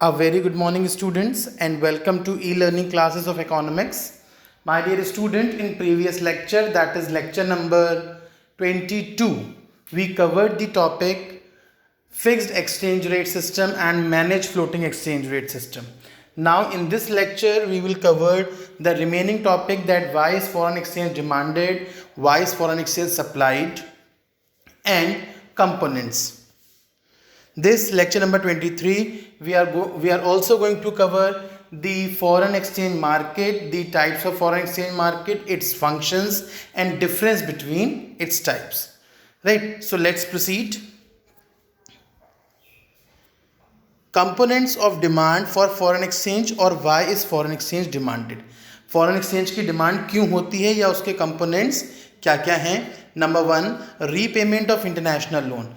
A very good morning, students, and welcome to e-learning classes of economics. My dear student, in previous lecture, that is lecture number 22, we covered the topic fixed exchange rate system and managed floating exchange rate system. Now, in this lecture, we will cover the remaining topic, that why is foreign exchange demanded, why is foreign exchange supplied, and components. This lecture number 23, we are also going to cover the foreign exchange market, the types of foreign exchange market, its functions, and difference between its types. Right, so let's proceed. Components of demand for foreign exchange, और why is foreign exchange demanded. Foreign exchange की demand क्यों होती है या उसके components क्या क्या हैं. Number 1, repayment of international loan.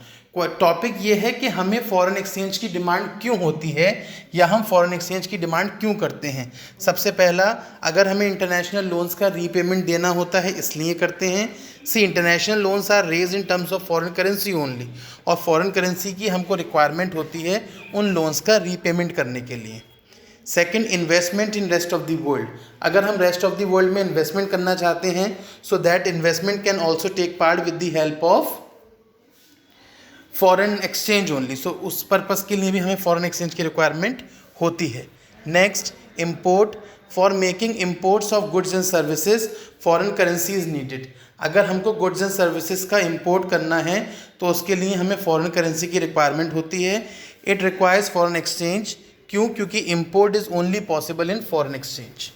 Topic ये है कि हमें फॉरेन एक्सचेंज की डिमांड क्यों होती है या हम फॉरेन एक्सचेंज की डिमांड क्यों करते हैं. सबसे पहला, अगर हमें इंटरनेशनल लोन्स का रीपेमेंट देना होता है इसलिए करते हैं. C international loans are raise in terms of foreign currency only, और फॉरेन करेंसी की हमको रिक्वायरमेंट होती है उन लोन्स का रीपेमेंट करने के लिए. Second, investment in rest of the world. अगर हम रेस्ट ऑफ द वर्ल्ड में इन्वेस्टमेंट करना चाहते हैं, so that investment can also take part with the help of foreign exchange only. So उस पर्पज़ के लिए भी हमें फॉरेन एक्सचेंज की रिक्वायरमेंट होती है. Next, import. For making imports of goods and services foreign currency is needed. अगर हमको गुड्स एंड सर्विसेज का इम्पोर्ट करना है तो उसके लिए हमें फॉरेन करेंसी की रिक्वायरमेंट होती है. It requires foreign exchange. क्यों? क्योंकि import is only possible in foreign exchange.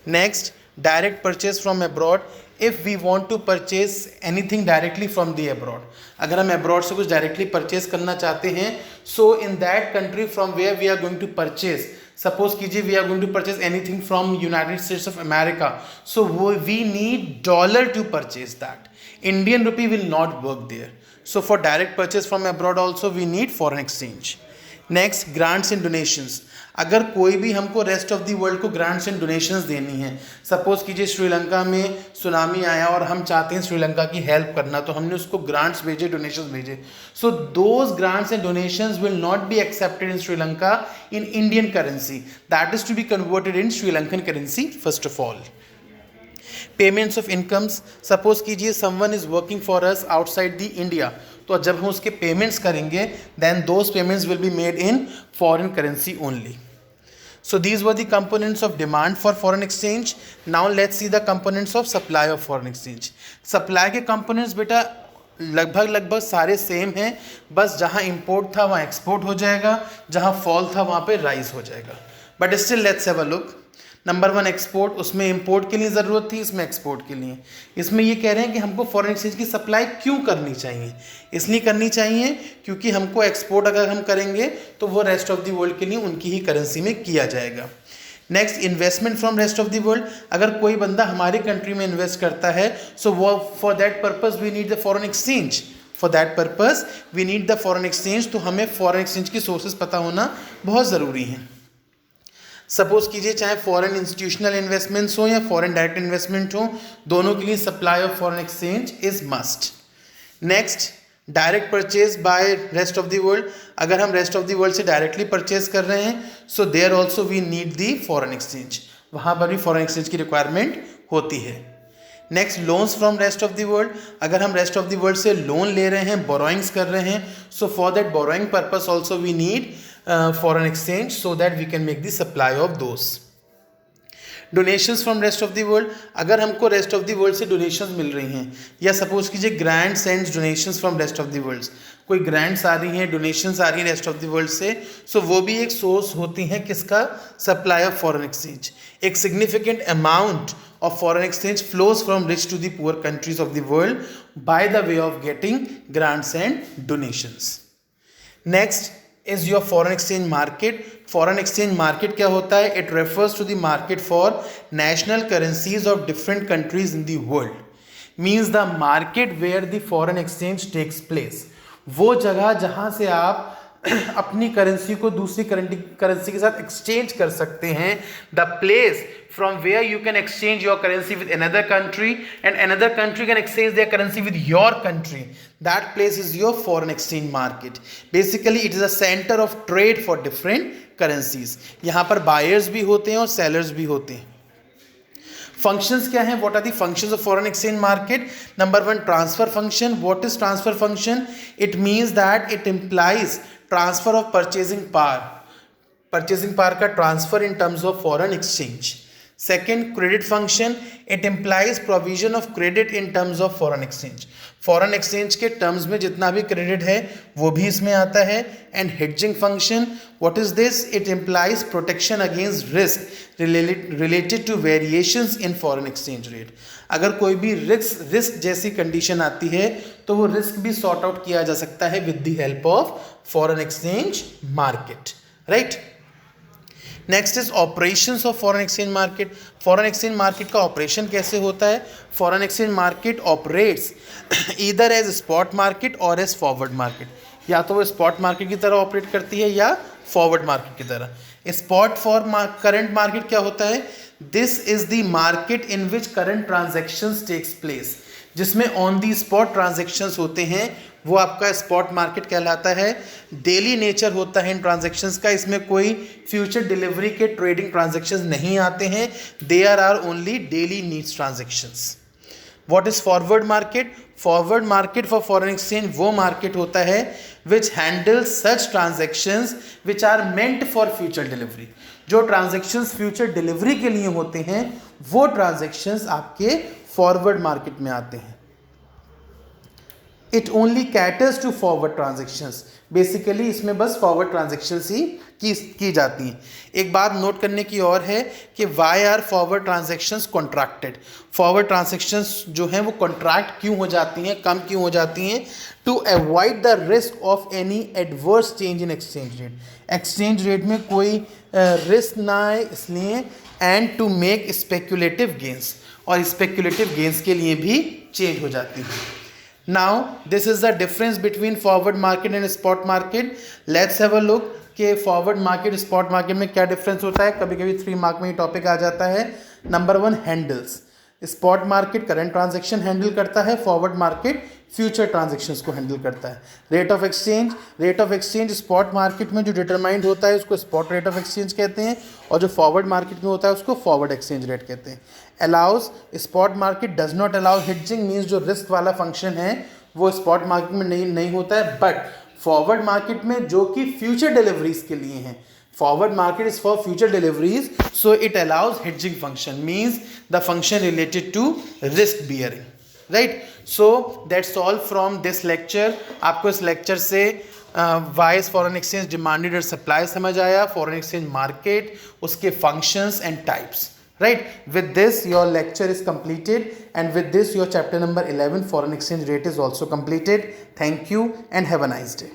Next, direct purchase from abroad. If we want to purchase anything directly from the abroad, अगर हम अब्रॉड से कुछ डायरेक्टली परचेज करना चाहते हैं, so in that country from where we are going to purchase, suppose कीजिए we are going to purchase anything from United States of America, so we need dollar to purchase that. Indian rupee will not work there. So for direct purchase from abroad also we need foreign exchange. Next, grants and donations. अगर कोई भी हमको rest of the world को grants and donations देनी है, suppose कीजिए श्रीलंका में tsunami आया और हम चाहते हैं श्रीलंका की हेल्प करना, तो हमने उसको ग्रांट्स भेजे, डोनेशंस भेजे. So those grants and donations will not be accepted in Sri Lanka in Indian currency. That is to be converted in Sri Lankan currency first of all. Payments of incomes. Suppose कीजिए someone is working for us outside the India, तो जब हम उसके payments करेंगे then those payments will be made in foreign currency only. So these were the components of demand for foreign exchange. Now let's see the components of supply of foreign exchange. Supply के components बेटा लगभग सारे same हैं, बस जहाँ import था वहाँ export हो जाएगा, जहाँ fall था वहाँ पे rise हो जाएगा. But still let's have a look. Number 1, export. उसमें इंपोर्ट के लिए ज़रूरत थी, इसमें एक्सपोर्ट के लिए. इसमें ये कह रहे हैं कि हमको फॉरेन एक्सचेंज की सप्लाई क्यों करनी चाहिए. इसलिए करनी चाहिए क्योंकि हमको एक्सपोर्ट अगर हम करेंगे तो वो रेस्ट ऑफ द वर्ल्ड के लिए उनकी ही करेंसी में किया जाएगा. Next, investment from rest of the world. अगर कोई बंदा हमारी कंट्री में इन्वेस्ट करता है, सो वो for that purpose we need the foreign exchange. For that purpose we need the foreign exchange. तो हमें फॉरेन एक्सचेंज की सोर्सेज पता होना बहुत ज़रूरी है. सपोज कीजिए चाहे फॉरेन इंस्टीट्यूशनल इन्वेस्टमेंट्स हो या फॉरेन डायरेक्ट इन्वेस्टमेंट हो, दोनों के लिए supply of foreign exchange is must. Next, direct purchase by rest of the world. अगर हम रेस्ट ऑफ द वर्ल्ड से डायरेक्टली परचेज कर रहे हैं, so there also we need the foreign exchange. वहाँ पर भी फॉरेन एक्सचेंज की रिक्वायरमेंट होती है. Next, loans from rest of the world. अगर हम रेस्ट ऑफ द वर्ल्ड से लोन ले रहे हैं, बोरोइंग्स कर रहे हैं, so for that borrowing purpose also we need foreign exchange so that we can make the supply of those. Donations from rest of the world. अगर हमको rest of the world से donations मिल रही हैं, या suppose कीजिए grant sends donations from rest of the world, कोई grants आ रही हैं, donations आ रही हैं rest of the world से, so वो भी एक source होती हैं किसका, supply of foreign exchange. एक significant amount of foreign exchange flows from rich to the poor countries of the world by the way of getting grants and donations. Next is your foreign exchange market. Foreign exchange market क्या होता है? It refers to the market for national currencies of different countries in the world. Means the market where the foreign exchange takes place. वो जगह जहाँ से आप अपनी currency को दूसरी करेंसी के साथ एक्सचेंज कर सकते हैं. The place from where you can exchange your currency with another country and another country can exchange their currency with your country, that place is your foreign exchange market. Basically it is a center of trade for different currencies. यहाँ पर buyers भी होते हैं और sellers भी होते हैं. Functions क्या हैं? What are the functions of foreign exchange market? Number one, transfer function. What is transfer function? It means that it implies transfer of purchasing power. Purchasing power का transfer in terms of foreign exchange. Second, credit function. It implies provision of credit in terms of foreign exchange. Foreign exchange के terms में जितना भी credit है वो भी इसमें आता है. And hedging function. What is this? It implies protection against risk related to variations in foreign exchange rate. अगर कोई भी risk जैसी condition आती है तो वो risk भी sort out किया जा सकता है with the help of foreign exchange market. Right? Next is operations of foreign exchange market. Foreign exchange market का ऑपरेशन कैसे होता है? Foreign exchange market operates either as spot market और एज फॉरवर्ड मार्केट. या तो वो स्पॉट मार्केट की तरह ऑपरेट करती है या फॉरवर्ड मार्केट की तरह. स्पॉट फॉर करंट मार्केट क्या होता है? This is the market in which current transactions takes place. जिसमें ऑन दी स्पॉट ट्रांजेक्शन्स होते हैं वो आपका स्पॉट मार्केट कहलाता है. डेली नेचर होता है इन ट्रांजेक्शन्स का. इसमें कोई फ्यूचर डिलीवरी के ट्रेडिंग ट्रांजेक्शन्स नहीं आते हैं. There are only daily needs transactions. What is forward market? Forward market for foreign exchange वो मार्केट होता है which handle such transactions which are meant for future delivery. जो ट्रांजेक्शन्स फ्यूचर डिलीवरी के लिए होते हैं वो ट्रांजेक्शन्स आपके फॉरवर्ड मार्केट में आते हैं. It only caters to forward transactions. Basically इसमें बस फॉरवर्ड ट्रांजेक्शन्स ही की जाती हैं. एक बात नोट करने की और है कि why are forward transactions contracted. Forward transactions जो हैं वो कॉन्ट्रैक्ट क्यों हो जाती हैं, कम क्यों हो जाती हैं? To avoid the risk of any adverse change in exchange rate. Exchange rate में कोई रिस्क ना आए इसलिए. And to make speculative gains. और स्पेक्यूलेटिव गेंस के लिए भी चेंज हो जाती है. Now this is the difference between forward market and spot market. Let's have a look कि फॉरवर्ड मार्केट स्पॉट मार्केट में क्या डिफरेंस होता है. कभी कभी 3 मार्क में ये टॉपिक आ जाता है. Number 1, handles. Spot market current transaction handle करता है, फॉरवर्ड मार्केट फ्यूचर ट्रांजेक्शन्स को हैंडल करता है. Rate of exchange. Rate of exchange spot market में जो डिटरमाइंड होता है उसको स्पॉट रेट ऑफ एक्सचेंज कहते हैं और जो फॉरवर्ड मार्केट में होता है उसको फॉरवर्ड एक्सचेंज रेट कहते हैं. Allows. Spot market does not allow hedging. Means जो रिस्क वाला फंक्शन है वो स्पॉट मार्केट में नहीं होता है. बट फॉरवर्ड मार्केट में जो कि फ्यूचर डिलीवरीज के लिए हैं, forward market is for future deliveries, so it allows hedging function, means the function related to risk bearing, right? So that's all from this lecture. आपको इस lecture से why is foreign exchange demanded and supply समझ आया, foreign exchange market, उसके functions and types, right? With this your lecture is completed, and with this your chapter number 11 foreign exchange rate is also completed. Thank you and have a nice day.